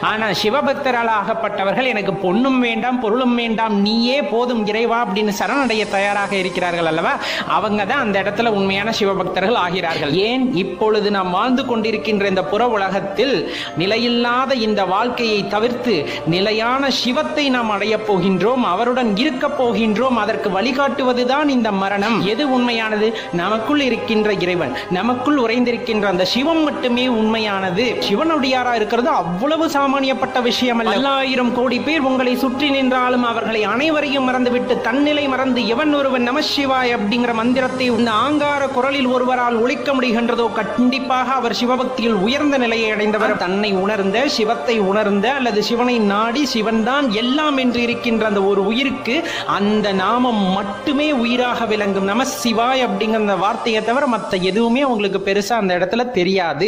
ஆனா சிவபக்தரால் ஆகப்பட்டவர்கள் எனக்கு பொண்ணும் வேண்டாம் பொருளும் வேண்டாம் நீயே போதும் இறைவா அப்படின்னு சரணடைய தயாராக இருக்கிறார்கள் அல்லவா, அவங்க தான் அந்த இடத்துல உண்மையான சிவபக்தர்கள் ஆகிறார்கள். ஏன் இப்பொழுது நாம் வாழ்ந்து கொண்டிருக்கின்ற இந்த புற உலகத்தில் நிலையில்லாத இந்த வாழ்க்கையை தவிர்த்து நிலையான சிவத்தை நாம் அடைய போகின்றோம், அவருடன் இருக்க போகின்றோம். அதற்கு வழிகாட்டுவதுதான் இந்த மரணம். எது உண்மையானது? நமக்குள் இருக்கின்ற இறைவன், நமக்குள் உறைந்திருக்கின்ற அந்த சிவம் மட்டுமே உண்மையானது. சிவனுடையாரா இருக்கிறது அவ்வளவு சாமானியப்பட்ட விஷயம் அல்ல. 1000 கோடி பேர் உங்களை சுற்றி நின்றாலும் அவர்களை அனைவரையும் மறந்துவிட்டு தன்னிலை மறந்து எவன் ஒருவன் நமசிவாய் அப்படிங்கிற மந்திரத்தை இந்த ஆங்கார குரலில் ஒருவரால் ஒழிக்க முடிகின்றதோ கண்டிப்பாக அவர் சிவபக்தியில் உயர்ந்த நிலையை அடைந்தவர். தன்னை உணர்ந்த, சிவத்தை உணர்ந்த அல்லது சிவனை நாடி சிவன் தான் எல்லாம் என்று இருக்கின்ற அந்த ஒரு உயிருக்கு அந்த நாமம் மட்டுமே உயிராக விளங்கும். நமசிவாய் அப்படிங்கிற அந்த வார்த்தையை தவிர மற்ற எதுவுமே உங்களுக்கு பெருசா அந்த இடத்துல தெரியாது.